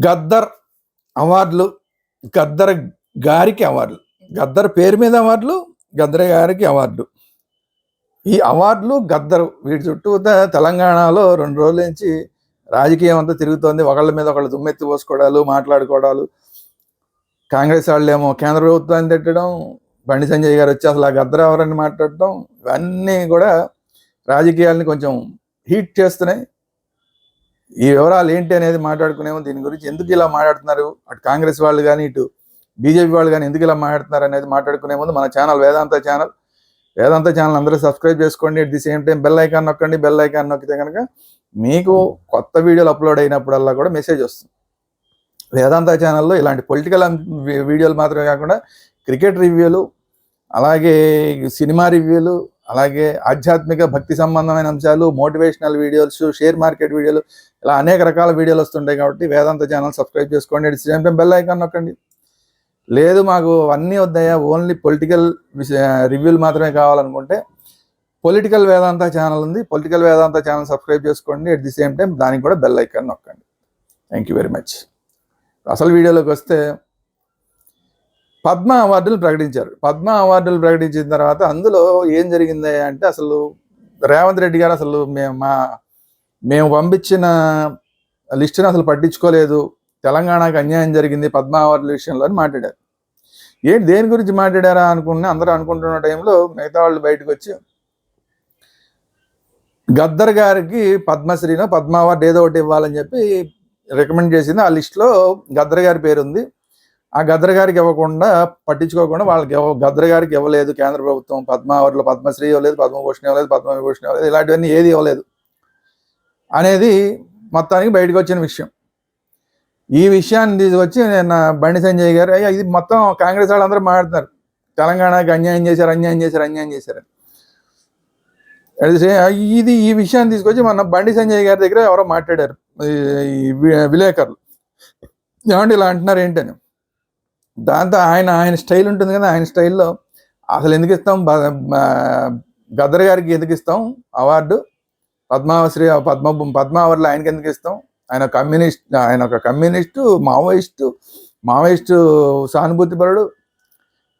గద్దర్ అవార్డులు, గద్దర్ గారికి అవార్డులు, గద్దర్ పేరు మీద అవార్డులు, గద్దర్ గారికి అవార్డు. ఈ అవార్డులు గద్దరు వీటి చుట్టూ తెలంగాణలో 2 రోజుల నుంచి రాజకీయం అంతా తిరుగుతోంది. ఒకళ్ళ మీద ఒకళ్ళు దుమ్మెత్తి పోసుకోవడాలు, మాట్లాడుకోవడాలు. కాంగ్రెస్ వాళ్ళేమో కేంద్ర ప్రభుత్వాన్ని తిట్టడం, బండి సంజయ్ గారు వచ్చి అసలు ఆ గద్దర్ ఎవరని మాట్లాడటం, ఇవన్నీ కూడా రాజకీయాలని కొంచెం హీట్ చేస్తున్నాయి. ఈ వివరాలు ఏంటి అనేది మాట్లాడుకునేమో, దీని గురించి ఎందుకు ఇలా మాట్లాడుతున్నారు, అటు కాంగ్రెస్ వాళ్ళు కానీ ఇటు బీజేపీ వాళ్ళు కానీ ఎందుకు ఇలా మాట్లాడుతున్నారు అనేది మాట్లాడుకునే ముందు మన ఛానల్ వేదాంత ఛానల్ అందరూ సబ్స్క్రైబ్ చేసుకోండి. At the same time bell icon నొక్కండి. బెల్ ఐకాన్ నొక్కితే కనుక మీకు కొత్త వీడియోలు అప్లోడ్ అయినప్పుడల్లా కూడా మెసేజ్ వస్తుంది. వేదాంత ఛానల్లో ఇలాంటి పొలిటికల్ వీడియోలు మాత్రమే కాకుండా క్రికెట్ రివ్యూలు, అలాగే సినిమా రివ్యూలు, అలాగే ఆధ్యాత్మిక భక్తి సంబంధమైన అంశాలు, మోటివేషనల్ వీడియోస్, షేర్ మార్కెట్ వీడియోలు, ఇలా అనేక రకాల వీడియోలు వస్తుంటాయి. కాబట్టి వేదాంత ఛానల్ సబ్స్క్రైబ్ చేసుకోండి. At the same time bell icon నొక్కండి. లేదు మాకు అన్నీ వద్దయా, ఓన్లీ పొలిటికల్ రివ్యూలు మాత్రమే కావాలనుకుంటే పొలిటికల్ వేదాంత ఛానల్ ఉంది. పొలిటికల్ వేదాంత ఛానల్ సబ్స్క్రైబ్ చేసుకోండి. అట్ ది సేమ్ టైం దానికి కూడా బెల్ ఐకాన్ నొక్కండి. Thank you very much. అసలు వీడియోలోకి వస్తే, పద్మ అవార్డులు ప్రకటించారు. పద్మ అవార్డులు ప్రకటించిన తర్వాత అందులో ఏం జరిగింది అంటే, అసలు రేవంత్ రెడ్డి గారు అసలు మేము పంపించిన లిస్టును అసలు పట్టించుకోలేదు, తెలంగాణకు అన్యాయం జరిగింది పద్మ అవార్డుల విషయంలో అని మాట్లాడారు. దేని గురించి మాట్లాడారా అందరూ అనుకుంటున్న టైంలో మిగతా వాళ్ళు బయటకు వచ్చి గద్దర్ గారికి పద్మశ్రీనో పద్మ అవార్డు ఏదో ఒకటి ఇవ్వాలని చెప్పి రికమెండ్ చేసింది. ఆ లిస్టులో గద్దర్ గారి పేరు ఉంది. ఆ గద్దర్ గారికి ఇవ్వకుండా, పట్టించుకోకుండా వాళ్ళకి గద్దర్ గారికి ఇవ్వలేదు కేంద్ర ప్రభుత్వం. పద్మ అవార్డులో పద్మశ్రీ ఇవ్వలేదు, పద్మభూషణ్ ఇవ్వలేదు, పద్మవిభూషణ్ ఇవ్వలేదు, ఇలాంటివన్నీ ఏది ఇవ్వలేదు అనేది మొత్తానికి బయటకు వచ్చిన విషయం. ఈ విషయాన్ని తీసుకొచ్చి నేను బండి సంజయ్ గారు, ఇది మొత్తం కాంగ్రెస్ వాళ్ళందరూ మాట్లాడుతున్నారు, తెలంగాణకి అన్యాయం చేశారు. ఈ విషయాన్ని తీసుకొచ్చి మన బండి సంజయ్ గారి దగ్గర ఎవరో మాట్లాడారు, ఈ విలేకరులు. ఏమంటే ఇలా అంటున్నారు ఏంటని. దాంతో ఆయన స్టైల్ ఉంటుంది కదా, ఆయన స్టైల్లో అసలు ఎందుకు ఇస్తాం, గద్దర్ గారికి ఎందుకు ఇస్తాం అవార్డు, పద్మశ్రీ పద్మ అవార్డులు ఆయనకి ఎందుకు ఇస్తాం, ఆయన ఒక కమ్యూనిస్టు, మావోయిస్టు సానుభూతిపరుడు,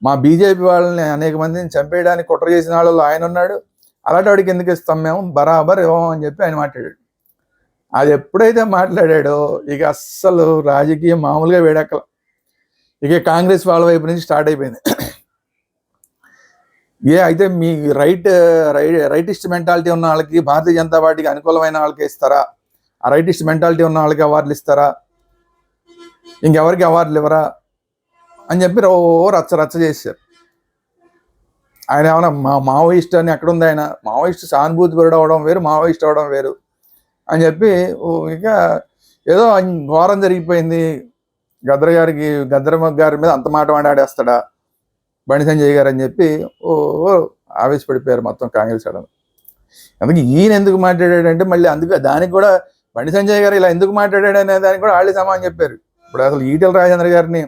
మా బీజేపీ వాళ్ళని అనేక మందిని చంపేయడానికి కుట్ర చేసిన వాళ్ళు ఆయన ఉన్నాడు, అలాంటి వాడికి ఎందుకు ఇస్తాం మేము, బరాబర్ ఇవ్వం అని చెప్పి ఆయన మాట్లాడాడు. అది ఎప్పుడైతే మాట్లాడాడో ఇక అస్సలు రాజకీయం మామూలుగా వేడెక్కల. ఇక కాంగ్రెస్ వాళ్ళ వైపు నుంచి స్టార్ట్ అయిపోయింది. అయితే మీ రైటిస్ట్ మెంటాలిటీ ఉన్న వాళ్ళకి, భారతీయ జనతా పార్టీకి అనుకూలమైన వాళ్ళకి ఇస్తారా, ఆ రైటిస్ట్ మెంటాలిటీ ఉన్న వాళ్ళకి అవార్డులు ఇస్తారా, ఇంకెవరికి అవార్డులు ఇవ్వరా అని చెప్పి రచ్చ చేశారు. ఆయన ఏమన్నా మావోయిస్ట్ అని ఎక్కడుంది, ఆయన మావోయిస్ట్ సానుభూతి పరుడు అవడం వేరు, మావోయిస్ట్ అవడం వేరు అని చెప్పి ఇక ఏదో ఘోరం జరిగిపోయింది. గద్దర్ గారి మీద అంత మాట మాట్లాడేస్తాడా బండి సంజయ్ గారు అని చెప్పి ఆవేశపడిపోయారు మొత్తం కాంగ్రెస్ వాళ్ళు. అందుకే ఈయన ఎందుకు మాట్లాడాడంటే మళ్ళీ దానికి కూడా బండి సంజయ్ గారు ఇలా ఎందుకు మాట్లాడాడు అనే దానికి కూడా వాళ్ళే సమాధానం చెప్పారు. ఇప్పుడు అసలు ఈటెల రాజేంద్ర గారిని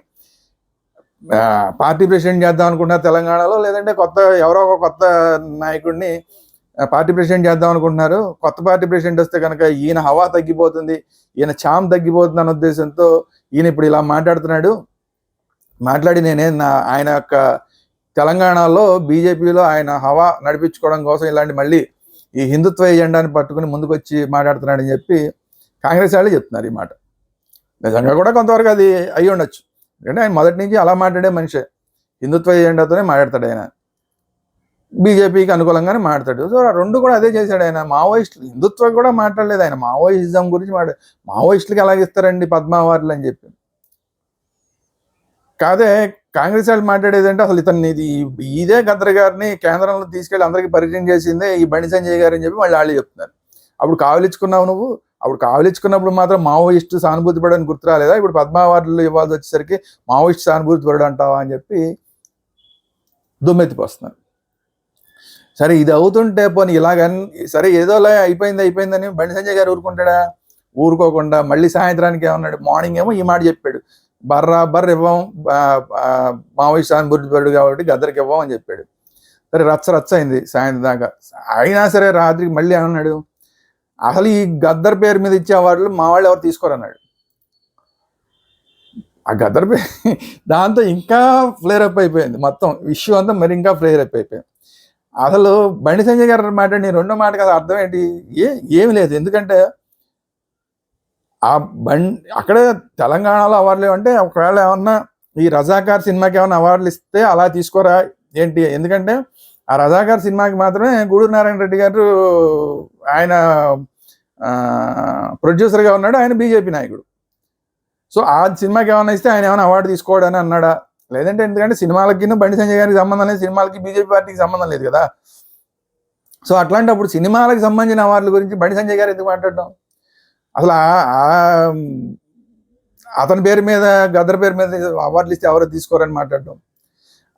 పార్టీ ప్రెసిడెంట్ చేద్దాం అనుకుంటున్నారు తెలంగాణలో, లేదంటే ఎవరో ఒక కొత్త నాయకుడిని పార్టీ ప్రెసిడెంట్ చేద్దాం అనుకుంటున్నారు. కొత్త పార్టీ ప్రెసిడెంట్ వస్తే కనుక ఈయన హవా తగ్గిపోతుంది, ఈయన ఛామ్ తగ్గిపోతుంది అన్న ఉద్దేశంతో ఈయన ఇప్పుడు ఇలా మాట్లాడుతున్నాడు. మాట్లాడి ఆయన యొక్క తెలంగాణలో బీజేపీలో ఆయన హవా నడిపించుకోవడం కోసం ఇలాంటి మళ్ళీ ఈ హిందుత్వ ఎజెండాని పట్టుకుని ముందుకు వచ్చి మాట్లాడుతున్నాడని చెప్పి కాంగ్రెస్ వాళ్ళే చెప్తున్నారు. ఈ మాట నిజంగా కూడా కొంతవరకు అది అయ్యి ఉండొచ్చు. ఎందుకంటే ఆయన మొదటి నుంచి అలా మాట్లాడే మనిషే, హిందుత్వ ఎజెండాతోనే మాట్లాడతాడు ఆయన, బీజేపీకి అనుకూలంగానే మాట్లాడతాడు. సో రెండు కూడా అదే చేశాడు ఆయన. మావోయిస్టులు, హిందుత్వం కూడా మాట్లాడలేదు ఆయన, మావోయిజం గురించి మావోయిస్టులకి ఎలాగ ఇస్తారండి పద్మ అవార్డులు అని చెప్పి. కాదే కాంగ్రెస్ వాళ్ళు మాట్లాడేది అంటే అసలు ఇదే గద్దర్ గారిని కేంద్రంలో తీసుకెళ్ళి అందరికీ పరిచయం చేసిందే ఈ బండి సంజయ్ గారు అని చెప్పి మళ్ళీ వాళ్ళు చెప్తున్నారు. అప్పుడు కావలించుకున్నావు నువ్వు, అప్పుడు కావలించుకున్నప్పుడు మాత్రం మావోయిస్టు సానుభూతి పడని గుర్తు రాలేదా, ఇప్పుడు పద్మ అవార్డులు ఇవ్వాల్సి వచ్చేసరికి మావోయిస్ట్ సానుభూతి పరుడు అంటావా అని చెప్పి దుమ్మెత్తిపోస్తున్నారు. సరే ఇది అవుతుంటే పోనీ సరే ఏదోలా అయిపోయిందని బండి సంజయ్ గారు ఊరుకోకుండా మళ్ళీ సాయంత్రానికి ఏమన్నాడు, మార్నింగ్ ఏమో ఈ మాట చెప్పాడు, బర్రాబర్ ఇవ్వం, మావోయిస్ట్ సానుభూతి పరుడు కాబట్టి గద్దరికి ఇవ్వం అని చెప్పాడు. సరే రచ్చ అయింది సాయంత్రం దాకా. అయినా సరే రాత్రికి మళ్ళీ ఏమన్నాడు, అసలు ఈ గద్దర్ పేరు మీద ఇచ్చే అవార్డులు మా వాళ్ళు ఎవరు తీసుకోరన్నాడు. ఆ గద్దర్ దాంతో ఇంకా ఫ్లేర్ అప్ అయిపోయింది మొత్తం ఇష్యూ అంతా, మరి ఇంకా ఫ్లేర్ అప్ అయిపోయింది. అసలు బండి సంజయ్ గారు మాట్లాడి రెండో మాట కదా అర్థం ఏంటి? ఏమి లేదు. ఎందుకంటే ఆ అక్కడే తెలంగాణలో అవార్డులు ఏమంటే, ఒకవేళ ఏమన్నా ఈ రజాకార్ సినిమాకి ఏమన్నా అవార్డులు ఇస్తే అలా తీసుకోరా ఏంటి? ఎందుకంటే ఆ రజాకార్ సినిమాకి మాత్రమే గూడూరు నారాయణ రెడ్డి గారు ఆయన ప్రొడ్యూసర్గా ఉన్నాడు, ఆయన బీజేపీ నాయకుడు. సో ఆ సినిమాకి ఏమైనా ఇస్తే ఆయన ఏమైనా అవార్డు తీసుకోవడని అన్నాడా? లేదంటే ఎందుకంటే సినిమాలకి బండి సంజయ్ గారికి సంబంధం లేదు, సినిమాలకి బీజేపీ పార్టీకి సంబంధం లేదు కదా. సో అట్లాంటప్పుడు సినిమాలకు సంబంధించిన అవార్డుల గురించి బండి సంజయ్ గారు ఎందుకు మాట్లాడడం? అసలు అతని పేరు మీద, గద్దర్ పేరు మీద అవార్డులు ఇస్తే ఎవరో తీసుకోరని మాట్లాడడం.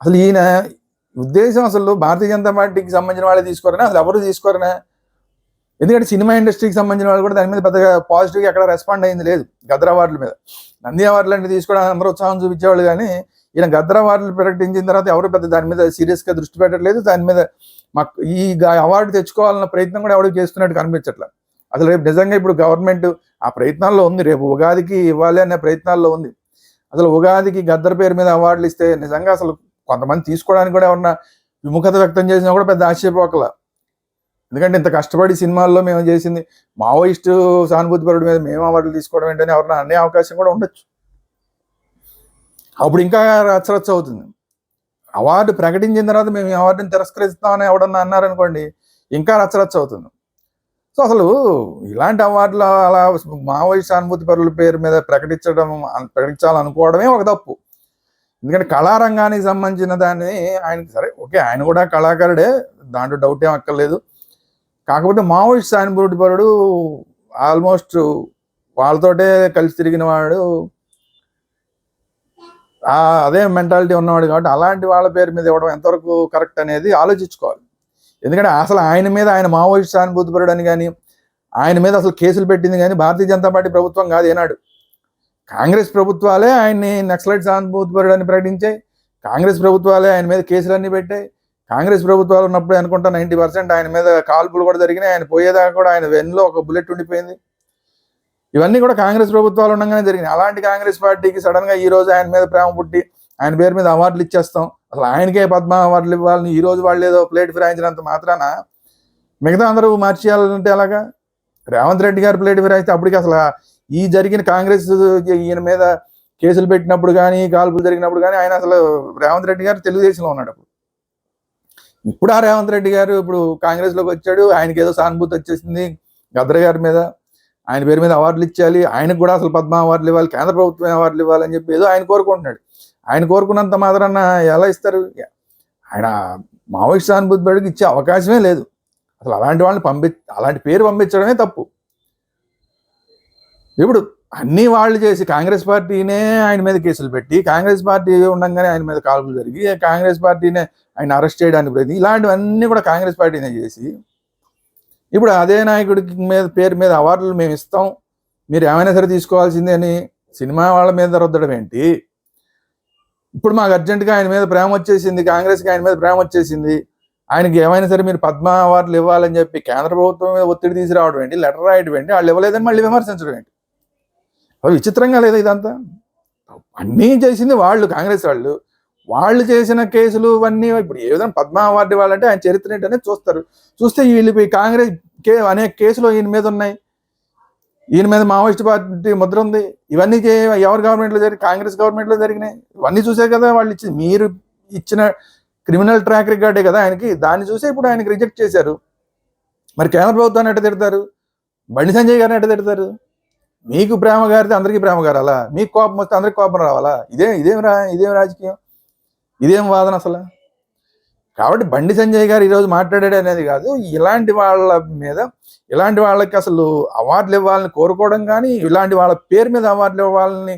అసలు ఈయన ఉద్దేశం అసలు భారతీయ జనతా పార్టీకి సంబంధించిన వాళ్ళే తీసుకోరని, అసలు ఎవరు తీసుకోరనే. ఎందుకంటే సినిమా ఇండస్ట్రీకి సంబంధించిన వాళ్ళు కూడా దాని మీద పెద్దగా పాజిటివ్గా ఎక్కడ రెస్పాండ్ అయింది లేదు. గద్దర్ అవార్డుల మీద, నంది అవార్డులు అంటే తీసుకోవడానికి అందరూ ఉత్సాహం చూపించేవాళ్ళు, కానీ ఈయన గద్దర్ అవార్డులు ప్రకటించిన తర్వాత ఎవరు పెద్ద దాని మీద సీరియస్గా దృష్టి పెట్టట్లేదు. దాని మీద మాకు ఈ అవార్డు తెచ్చుకోవాలన్న ప్రయత్నం కూడా ఎవరికి చేస్తున్నట్టు కనిపించట్లేదు. అసలు రేపు నిజంగా ఇప్పుడు గవర్నమెంట్ ఆ ప్రయత్నాల్లో ఉంది, రేపు ఉగాదికి ఇవ్వాలి అనే ప్రయత్నాల్లో ఉంది. అసలు ఉగాదికి గద్దర్ పేరు మీద అవార్డులు ఇస్తే నిజంగా అసలు కొంతమంది తీసుకోవడానికి కూడా ఏమన్నా విముఖత వ్యక్తం చేసినా కూడా పెద్ద ఆశ్చర్యపోకల. ఎందుకంటే ఇంత కష్టపడి సినిమాల్లో మేము చేసింది, మావోయిస్టు సానుభూతిపరుడి మీద మేము అవార్డులు తీసుకోవడం ఏంటని ఎవరన్నా అనే అవకాశం కూడా ఉండొచ్చు. అప్పుడు ఇంకా రచ్చరచ్చ అవుతుంది. అవార్డు ప్రకటించిన తర్వాత మేము ఈ అవార్డుని తిరస్కరిస్తామని ఎవడన్నా అన్నారనుకోండి, ఇంకా రచ్చరచ్చ అవుతుంది. సో అసలు ఇలాంటి అవార్డులు అలా మావోయిస్ట్ సానుభూతి పరుల పేరు మీద ప్రకటించాలనుకోవడమే ఒక తప్పు. ఎందుకంటే కళారంగానికి సంబంధించిన దాన్ని ఆయన, సరే ఓకే ఆయన కూడా కళాకారుడే, దాంట్లో డౌట్ ఏం అక్కర్లేదు. కాకపోతే మావోయిస్ట్ సానుభూతి పరుడు ఆల్మోస్ట్ వాళ్ళతోటే కలిసి తిరిగిన వాడు, అదే మెంటాలిటీ ఉన్నవాడు, కాబట్టి అలాంటి వాళ్ళ పేరు మీద ఇవ్వడం ఎంతవరకు కరెక్ట్ అనేది ఆలోచించుకోవాలి. ఎందుకంటే అసలు ఆయన మీద, ఆయన మావోయిస్ట్ సానుభూతిపరుడు అని కానీ ఆయన మీద అసలు కేసులు పెట్టింది కానీ భారతీయ జనతా పార్టీ ప్రభుత్వం కాదు ఏనాడు. కాంగ్రెస్ ప్రభుత్వాలే ఆయన్ని నక్సలైట్ సానుభూతిపరుడు అని ప్రకటించాయి. కాంగ్రెస్ ప్రభుత్వాలే ఆయన మీద కేసులన్నీ పెట్టాయి. కాంగ్రెస్ ప్రభుత్వాలు ఉన్నప్పుడు అనుకుంటా 90% ఆయన మీద కాల్పులు కూడా జరిగినాయి. ఆయన పోయేదాకా కూడా ఆయన వెన్నులో ఒక బుల్లెట్ ఉండిపోయింది. ఇవన్నీ కూడా కాంగ్రెస్ ప్రభుత్వాలు ఉండగానే జరిగినాయి. అలాంటి కాంగ్రెస్ పార్టీకి సడన్గా ఈ రోజు ఆయన మీద ప్రేమ పుట్టి ఆయన పేరు మీద అవార్డులు ఇచ్చేస్తాం, అసలు ఆయనకే పద్మ అవార్డులు ఇవ్వాలని ఈ రోజు వాళ్ళు ఏదో ప్లేట్ ఫిరాయించినంత మాత్రాన మిగతా అందరూ మార్చేయాలంటే అలాగా? రేవంత్ రెడ్డి గారు ప్లేట్ ఫిరాయిస్తే అప్పటికి అసలు ఈ జరిగిన కాంగ్రెస్ ఈయన మీద కేసులు పెట్టినప్పుడు కానీ, కాల్పులు జరిగినప్పుడు కానీ ఆయన అసలు రేవంత్ రెడ్డి గారు తెలుగుదేశంలో ఉన్నాడు. ఇప్పుడు ఆ రేవంత్ రెడ్డి గారు ఇప్పుడు కాంగ్రెస్లోకి వచ్చాడు, ఆయనకి ఏదో సానుభూతి వచ్చేసింది గద్దర్ గారి మీద, ఆయన పేరు మీద అవార్డులు ఇచ్చాలి, ఆయనకు కూడా అసలు పద్మ అవార్డులు ఇవ్వాలి, కేంద్ర ప్రభుత్వం అవార్డులు ఇవ్వాలని చెప్పి ఏదో ఆయన కోరుకుంటున్నాడు. ఆయన కోరుకున్నంత మాత్రాన ఎలా ఇస్తారు? ఆయన మావోయిస్ట్ సానుభూతి పరుడికి ఇచ్చే అవకాశమే లేదు. అసలు అలాంటి వాళ్ళని అలాంటి పేరు పంపించడమే తప్పు. ఇప్పుడు అన్ని వాళ్ళు చేసి కాంగ్రెస్ పార్టీనే ఆయన మీద కేసులు పెట్టి, కాంగ్రెస్ పార్టీ ఉండగానే ఆయన మీద కాల్పులు జరిగి, కాంగ్రెస్ పార్టీనే ఆయన అరెస్ట్ చేయడానికి ప్రయత్నం, ఇలాంటివన్నీ కూడా కాంగ్రెస్ పార్టీనే చేసి, ఇప్పుడు అదే నాయకుడికి మీద పేరు మీద అవార్డులు మేము ఇస్తాం, మీరు ఏమైనా సరే తీసుకోవాల్సిందే అని సినిమా వాళ్ళ మీద రుద్దడం ఏంటి? ఇప్పుడు మాకు అర్జెంటుగా ఆయన మీద ప్రేమ వచ్చేసింది, కాంగ్రెస్కి ఆయన మీద ప్రేమ వచ్చేసింది, ఆయనకి ఏమైనా సరే మీరు పద్మ అవార్డులు ఇవ్వాలని చెప్పి కేంద్ర ప్రభుత్వం మీద ఒత్తిడి తీసుకురావడం ఏంటి, లెటర్ రాయడం ఏంటి, వాళ్ళు ఇవ్వలేదని మళ్ళీ విమర్శించడం ఏంటి? అవి విచిత్రంగా లేదా ఇదంతా? అన్నీ చేసింది వాళ్ళు, కాంగ్రెస్ వాళ్ళు చేసిన కేసులు అన్నీ ఇప్పుడు ఏ విధంగా పద్మ అవార్డు ఇవ్వాలంటే ఆయన చరిత్ర ఏంటనేది చూస్తారు. చూస్తే వీళ్ళు కాంగ్రెస్ అనేక కేసులు ఈయన మీద ఉన్నాయి, ఈయన మీద మావోయిస్ట్ పార్టీ ముద్ర ఉంది. ఇవన్నీ ఎవరి గవర్నమెంట్లో జరిగి, కాంగ్రెస్ గవర్నమెంట్లో జరిగినాయి. ఇవన్నీ చూసే కదా వాళ్ళు ఇచ్చింది. మీరు ఇచ్చిన క్రిమినల్ ట్రాక్ రికార్డే కదా ఆయనకి, దాన్ని చూసే ఇప్పుడు ఆయనకి రిజెక్ట్ చేశారు. మరి కేంద్ర ప్రభుత్వాన్ని ఎట్ట తిడతారు? బండి సంజయ్ గారిని ఎట్ట తిడతారు? మీకు ప్రేమ గారితే అందరికీ ప్రేమ గారాలా? మీకు కోపం వస్తే అందరికి కోపం రావాలా? ఇదేం రాజకీయం, ఇదేం వాదన అసలు? కాబట్టి బండి సంజయ్ గారు ఈరోజు మాట్లాడాడు అనేది కాదు, ఇలాంటి వాళ్ళ మీద, ఇలాంటి వాళ్ళకి అసలు అవార్డులు ఇవ్వాలని కోరుకోవడం కానీ, ఇలాంటి వాళ్ళ పేరు మీద అవార్డులు ఇవ్వాలని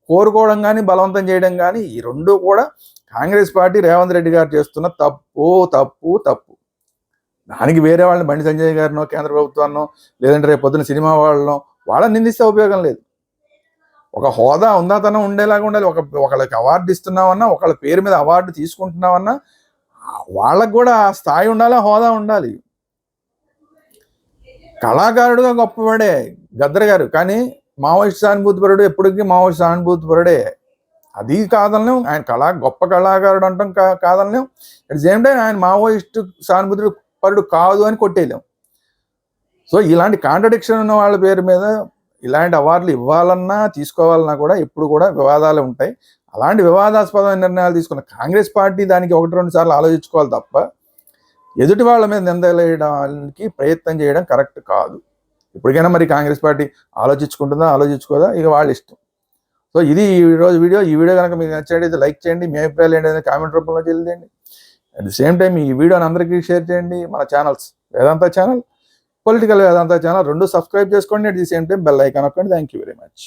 కోరుకోవడం కానీ, బలవంతం చేయడం కానీ, ఈ రెండు కూడా కాంగ్రెస్ పార్టీ రేవంత్ రెడ్డి గారు చేస్తున్న తప్పు. దానికి వేరే వాళ్ళని, బండి సంజయ్ గారినో, కేంద్ర ప్రభుత్వాన్నో, లేదంటే రేపు పొద్దున సినిమా వాళ్ళని నిందిస్తే ఉపయోగం లేదు. ఒక హోదా, ఉందాతనం ఉండేలాగా ఉండాలి. ఒకళ్ళకి అవార్డు ఇస్తున్నామన్నా, ఒకళ్ళ పేరు మీద అవార్డు తీసుకుంటున్నామన్నా వాళ్ళకు కూడా ఆ స్థాయి ఉండాలి, హోదా ఉండాలి. కళాకారుడుగా గొప్పవాడే గద్దర్ గారు, కానీ మావోయిస్ట్ సానుభూతిపరుడు ఎప్పటికీ మావోయిస్ట్ సానుభూతిపరుడే. అది కాదనలేం, ఆయన గొప్ప కళాకారుడు అంటాం కాదనలేం. అట్ సేమ్ టైం ఆయన మావోయిస్టు సానుభూతి పరుడు కాదు అని కొట్టేయలేం. సో ఇలాంటి కాంట్రడిక్షన్ ఉన్న వాళ్ళ పేరు మీద ఇలాంటి అవార్డులు ఇవ్వాలన్నా తీసుకోవాలన్నా కూడా ఎప్పుడు కూడా వివాదాలు ఉంటాయి. అలాంటి వివాదాస్పదమైన నిర్ణయాలు తీసుకున్న కాంగ్రెస్ పార్టీ దానికి 1-2 సార్లు ఆలోచించుకోవాలి తప్ప ఎదుటి వాళ్ళ మీద నిందలేయడానికి ప్రయత్నం చేయడం కరెక్ట్ కాదు. ఇప్పటికైనా మరి కాంగ్రెస్ పార్టీ ఆలోచించుకుంటుందా ఆలోచించుకోదా ఇక వాళ్ళ ఇష్టం. సో ఇది ఈరోజు వీడియో. ఈ వీడియో కనుక మీకు నచ్చినట్లయితే లైక్ చేయండి, మీ అభిప్రాయాలు ఏంటంటే కామెంట్ రూపంలో తెలియజేయండి. అట్ ది సేమ్ టైం ఈ వీడియోని అందరికీ షేర్ చేయండి. మన channels Vedanta channel, political Vedanta channel 2 subscribe చేసుకోండి. At the same time bell icon నొక్కండి. Thank you very much.